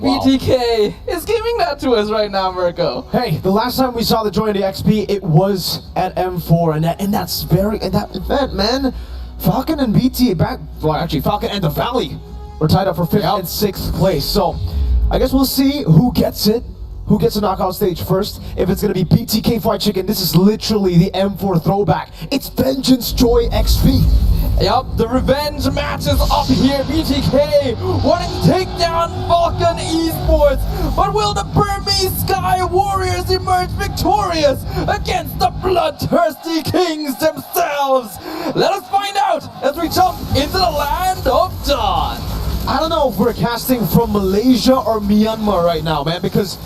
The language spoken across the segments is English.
think BTK is giving that to us right now, Mirko? Hey, the last time we saw the join of the XP, it was at M4, and that's very, and that event, man, Falcon and Falcon and the Valley were tied up for 5th and 6th place. So, I guess we'll see who gets it. Who gets the knockout stage first? If it's gonna be BTK Fried Chicken, this is literally the M4 throwback. It's Vengeance Joy XP. Yep, the revenge match is up here. BTK wanting to take down Falcon Esports, but will the Burmese Sky Warriors emerge victorious against the Bloodthirsty Kings themselves? Let us find out as we jump into the land of Dawn. I don't know if we're casting from Malaysia or Myanmar right now, man, because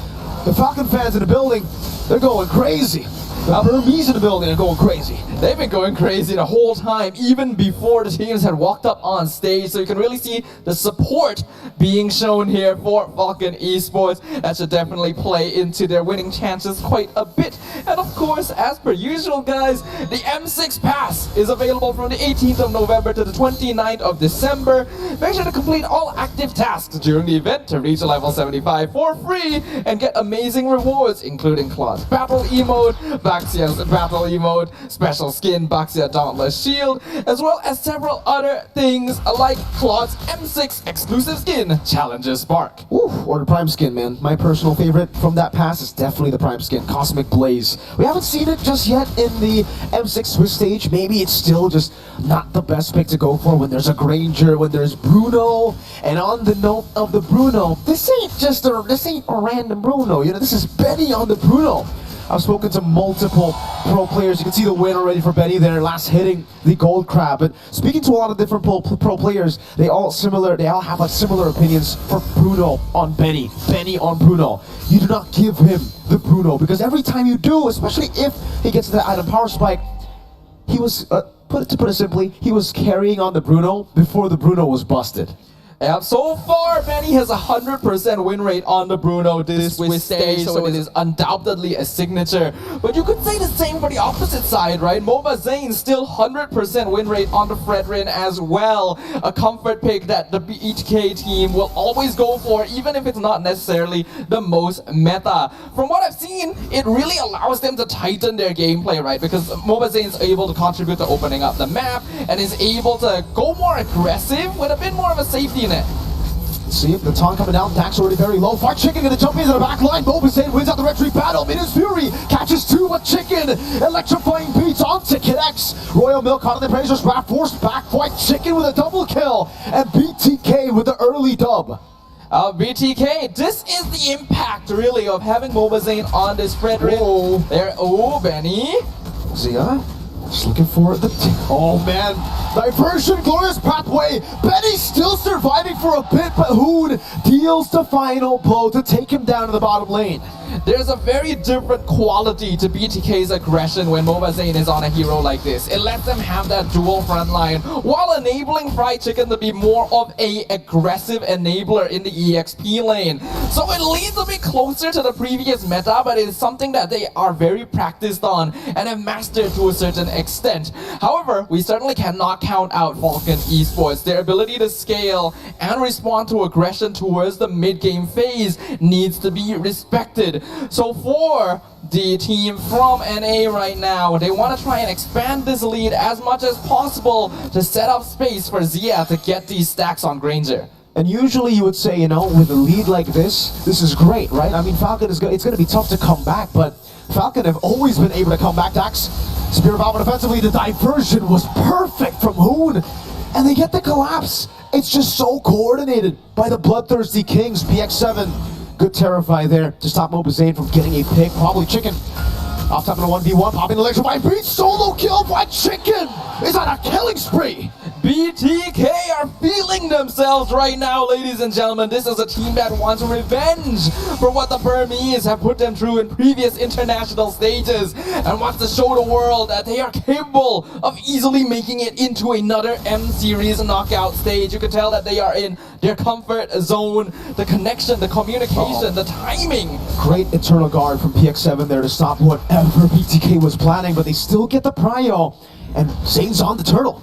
the Falcon fans in the building, they're going crazy. The Burmese in the building are going crazy. They've been going crazy the whole time, even before the teams had walked up on stage. So you can really see the support being shown here for Falcon Esports. That should definitely play into their winning chances quite a bit. And of course, as per usual, guys, the M6 Pass is available from the 18th of November to the 29th of December. Make sure to complete all active tasks during the event to reach level 75 for free and get amazing rewards, including Claude's Battle Emote, Baxia's Battle Emote, special skin Baxia Dauntless Shield, as well as several other things like Claude's M6 exclusive skin, Challenger Spark. Ooh, or the Prime skin, man. My personal favorite from that pass is definitely the Prime skin, Cosmic Blaze. We haven't seen it just yet in the M6 Swiss stage. Maybe it's still just not the best pick to go for when there's a Granger, when there's Bruno. And on the note of the Bruno, this ain't a random Bruno. You know, this is Benny on the Bruno. I've spoken to multiple pro players. You can see the win already for Benny there, last hitting the gold crab. But speaking to a lot of different pro players, they all have like similar opinions for Bruno on Benny, Benny on Bruno. You do not give him the Bruno, because every time you do, especially if he gets the item power spike, he was, to put it simply, he was carrying on the Bruno before the Bruno was busted. Yeah, so far, Benny has a 100% win rate on the Bruno this Swiss stage, so it is undoubtedly a signature. But you could say the same for the opposite side, right? MOBA Zane still 100% win rate on the Fredrin as well. A comfort pick that the BTK team will always go for, even if it's not necessarily the most meta. From what I've seen, it really allows them to tighten their gameplay, right? Because MOBA Zane's able to contribute to opening up the map and is able to go more aggressive with a bit more of a safety net. See, the taunt coming down, Dax already very low. Fried Chicken gonna jump into the back line. Mobazane wins out the retreat battle. Minions Fury catches two with Chicken. Electrifying beats onto Kinex. Royal Milk caught in the Praisers Wrath, forced back. Fried Chicken with a double kill. And BTK with the early dub. BTK, this is the impact really of having Mobazane on this Fredrin. Benny. Zia. Just looking for the oh man, diversion, glorious pathway. Benny's still surviving for a bit, but Hoon deals the final blow to take him down to the bottom lane. There's a very different quality to BTK's aggression when Mobazane is on a hero like this. It lets them have that dual front line while enabling Fried Chicken to be more of a aggressive enabler in the EXP lane. So it leads a bit closer to the previous meta, but it is something that they are very practiced on and have mastered to a certain extent. However, we certainly cannot count out Falcon Esports. Their ability to scale and respond to aggression towards the mid-game phase needs to be respected. So for the team from NA right now, they want to try and expand this lead as much as possible to set up space for Zia to get these stacks on Granger. And usually you would say, you know, with a lead like this is great, right? I mean, Falcon it's going to be tough to come back, but Falcon have always been able to come back. Dax, Spear of Alvin offensively, the diversion was perfect from Hoon, and they get the collapse. It's just so coordinated by the Bloodthirsty Kings. PX7, good Terrify there to stop Mobazane from getting a pick. Probably Chicken off top in a 1v1, popping the electrifying beat, solo kill by Chicken is on a killing spree. BTK are feeling themselves right now, ladies and gentlemen. This is a team that wants revenge for what the Burmese have put them through in previous international stages and wants to show the world that they are capable of easily making it into another M-Series knockout stage. You can tell that they are in their comfort zone, the connection, the communication, the timing. Great Eternal Guard from PX7 there to stop whatever BTK was planning, but they still get the prio, and Zane's on the turtle.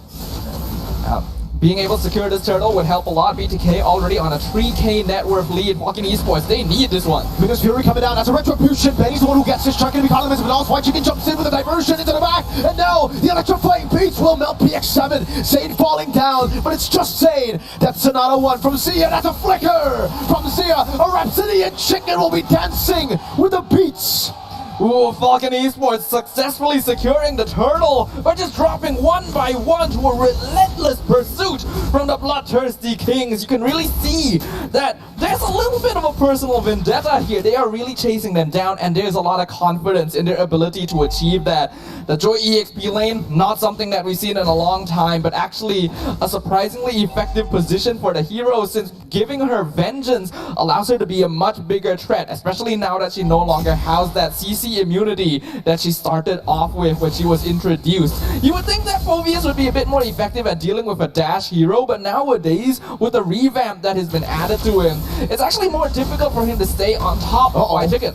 Being able to secure this turtle would help a lot. BTK already on a 3K net worth lead. Falcon Esports, they need this one. Because Fury coming down as a retribution. Benny's the one who gets this chuck. Going to be Colin but also White Chicken jumps in with a diversion into the back. And now the electrifying beats will melt PX7. Zayn falling down, but it's just Zayn. That's Sonata 1 from Zia. That's a flicker from Zia. A Rhapsody and Chicken will be dancing with the beats. Ooh, Falcon Esports successfully securing the turtle by just dropping one by one to a relentless pursuit from the Bloodthirsty Kings. You can really see that there's a little bit of a personal vendetta here. They are really chasing them down, and there's a lot of confidence in their ability to achieve that. The Joy EXP lane, not something that we've seen in a long time, but actually a surprisingly effective position for the hero, since giving her vengeance allows her to be a much bigger threat, especially now that she no longer has that CC immunity that she started off with when she was introduced. You would think that Phoveus would be a bit more effective at dealing with a dash hero, but nowadays, with the revamp that has been added to him, it's actually more difficult for him to stay on top of White Chicken.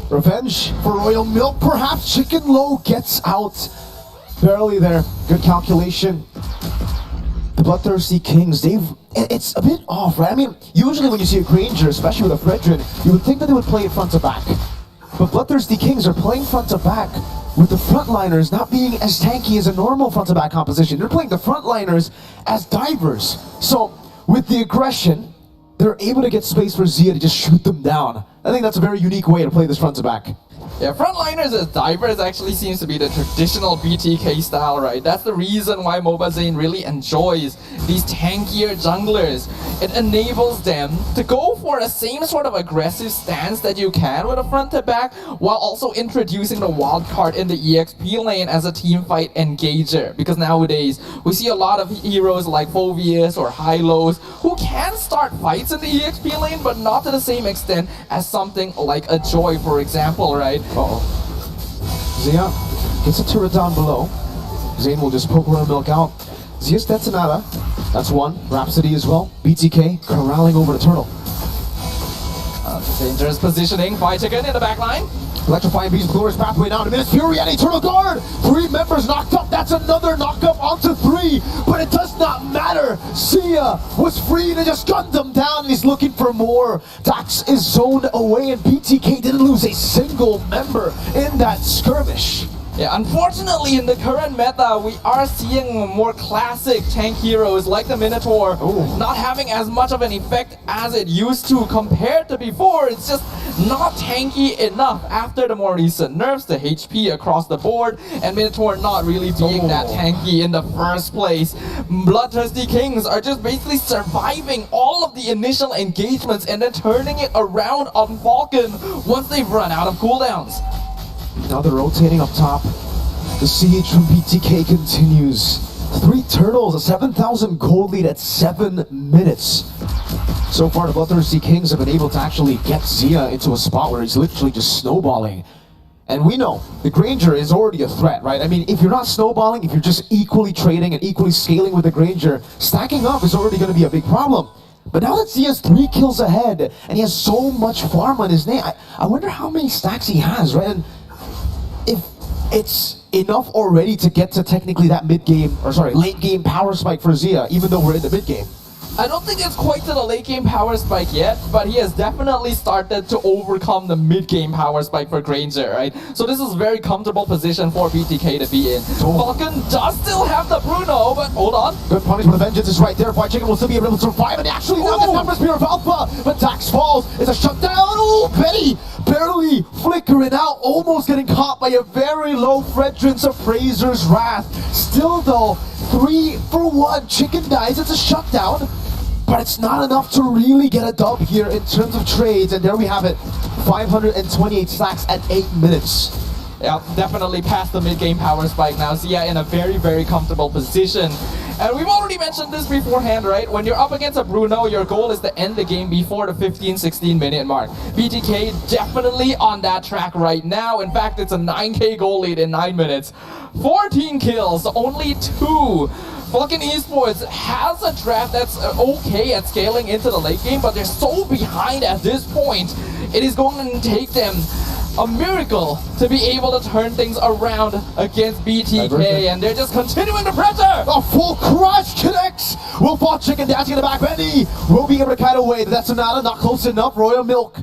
Revenge for Royal Milk, perhaps. Chicken Low gets out. Barely there. Good calculation. The Bloodthirsty Kings, it's a bit off, right? I mean, usually when you see a Granger, especially with a Fredrin, you would think that they would play it front to back. But Bloodthirsty Kings are playing front to back with the frontliners not being as tanky as a normal front to back composition. They're playing the frontliners as divers. So with the aggression, they're able to get space for Zia to just shoot them down. I think that's a very unique way to play this front to back. Yeah, frontliners as divers actually seems to be the traditional BTK style, right? That's the reason why Mobazane really enjoys these tankier junglers. It enables them to go for the same sort of aggressive stance that you can with a front to back, while also introducing the wild card in the EXP lane as a team fight engager. Because nowadays, we see a lot of heroes like Phoveus or Hylos who can start fights in the EXP lane, but not to the same extent as something like a Joy, for example, right? Uh-oh. Zia gets a turret down below. Zayn will just poke Royal Milk out. Zia's dead Sonata. That's one. Rhapsody as well. BTK corralling over the turtle. Dangerous positioning. White Chicken in the back line. Electrifying Beast, glorious pathway now to minutes. Fury and Eternal Guard. 3 members knocked up. That's another knockup onto 3. But it does not matter. Zia was free to just gun them down, and he's looking for more. Dax is zoned away, and BTK didn't lose a single member in that skirmish. Yeah, unfortunately in the current meta, we are seeing more classic tank heroes like the Minotaur not having as much of an effect as it used to compared to before. It's just not tanky enough after the more recent nerfs, the HP across the board, and Minotaur not really being that tanky in the first place. Bloodthirsty Kings are just basically surviving all of the initial engagements and then turning it around on Falcon once they've run out of cooldowns. Now they're rotating up top. The siege from BTK continues. 3 turtles, a 7,000 gold lead at 7 minutes. So far, the Bloodthirsty Kings have been able to actually get Zia into a spot where he's literally just snowballing. And we know the Granger is already a threat, right? I mean, if you're not snowballing, if you're just equally trading and equally scaling with the Granger, stacking up is already going to be a big problem. But now that Zia's 3 kills ahead, and he has so much farm on his name, I wonder how many stacks he has, right? And if it's enough already to get to technically that mid-game, or sorry, late-game power spike for Zia, even though we're in the mid-game. I don't think it's quite to the late game power spike yet, but he has definitely started to overcome the mid game power spike for Granger, right? So this is a very comfortable position for BTK to be in. Falcon does still have the Bruno, but hold on. Good punishment of vengeance is right there. White Chicken will still be able to survive, and actually now the number Spear of Alpha, but Dax falls. It's a shutdown. Oh, Betty barely flickering out, almost getting caught by a very low Fredrin's Appraiser's Wrath. Still though, 3 for 1. Chicken dies. It's a shutdown. But it's not enough to really get a dub here in terms of trades, and there we have it, 528 stacks at 8 minutes. Yeah, definitely past the mid-game power spike now. Zia in a very, very comfortable position. And we've already mentioned this beforehand, right? When you're up against a Bruno, your goal is to end the game before the 15-16 minute mark. BTK definitely on that track right now. In fact, it's a 9K goal lead in 9 minutes. 14 kills, only 2 Falcon Esports has a draft that's okay at scaling into the late game, but they're so behind at this point. It is going to take them a miracle to be able to turn things around against BTK, and they're just continuing the pressure. A full crush connects. Will fall chicken dancing in the back. Bendy will be able to kite away. That's Sonata, not close enough. Royal Milk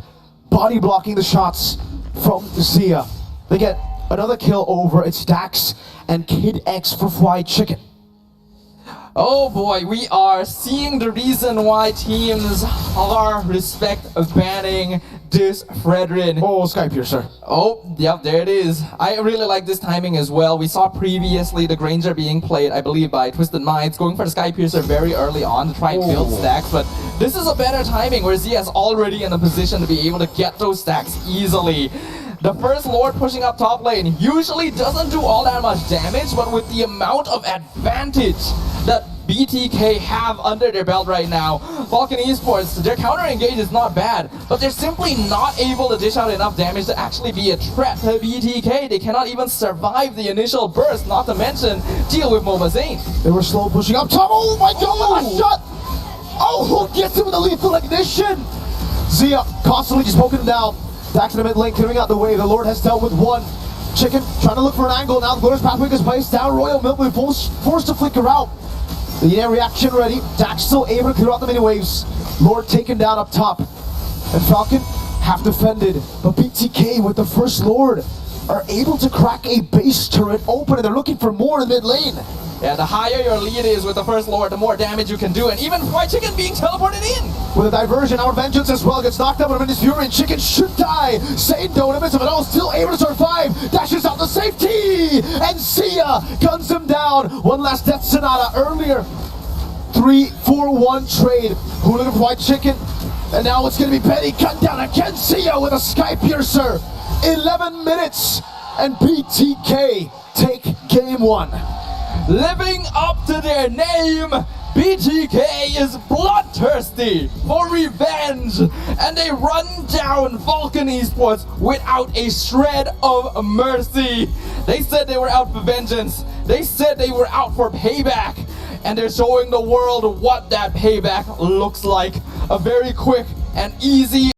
body blocking the shots from Zia. They get another kill over. It's Dax and Kid X for Fried Chicken. Oh boy, we are seeing the reason why teams are banning this Fredrin. Oh, Skypiercer. Oh, yep, there it is. I really like this timing as well. We saw previously the Granger being played, I believe, by Twisted Minds, going for the Skypiercer very early on to try and build stacks, but this is a better timing where Zia is already in a position to be able to get those stacks easily. The first Lord pushing up top lane usually doesn't do all that much damage, but with the amount of advantage that BTK have under their belt right now, Falcon Esports, their counter engage is not bad, but they're simply not able to dish out enough damage to actually be a threat to BTK. They cannot even survive the initial burst, not to mention deal with Mobazane. They were slow pushing up top. Oh my god, last shot! Oh, who gets him with a lethal ignition? Zia constantly just poking him down. Dax in the mid lane, clearing out the way. The Lord has dealt with one. Chicken trying to look for an angle. Now the Lord's pathway is placed down. Royal Milk will be forced to flicker out. The air reaction ready. Dax still able to clear out the mini waves. Lord taken down up top. And Falcon half defended. But BTK with the first Lord are able to crack a base turret open, and they're looking for more in mid lane. Yeah, the higher your lead is with the first Lord, the more damage you can do, and even Fried Chicken being teleported in. With a diversion, our Vengeance as well gets knocked out with Tremendous Fury, and Chicken should die. Sane don't miss him at all, still able to survive. Dashes out to safety, and Zia guns him down. One last Death Sonata earlier. 3-4-1 trade. Who looking for White Chicken? And now it's going to be Betty cut down again. Zia with a Skypiercer. 11 minutes, and BTK take game one. Living up to their name, BTK is bloodthirsty for revenge, and they run down Falcon Esports without a shred of mercy. They said they were out for vengeance. They said they were out for payback, and they're showing the world what that payback looks like. A very quick and easy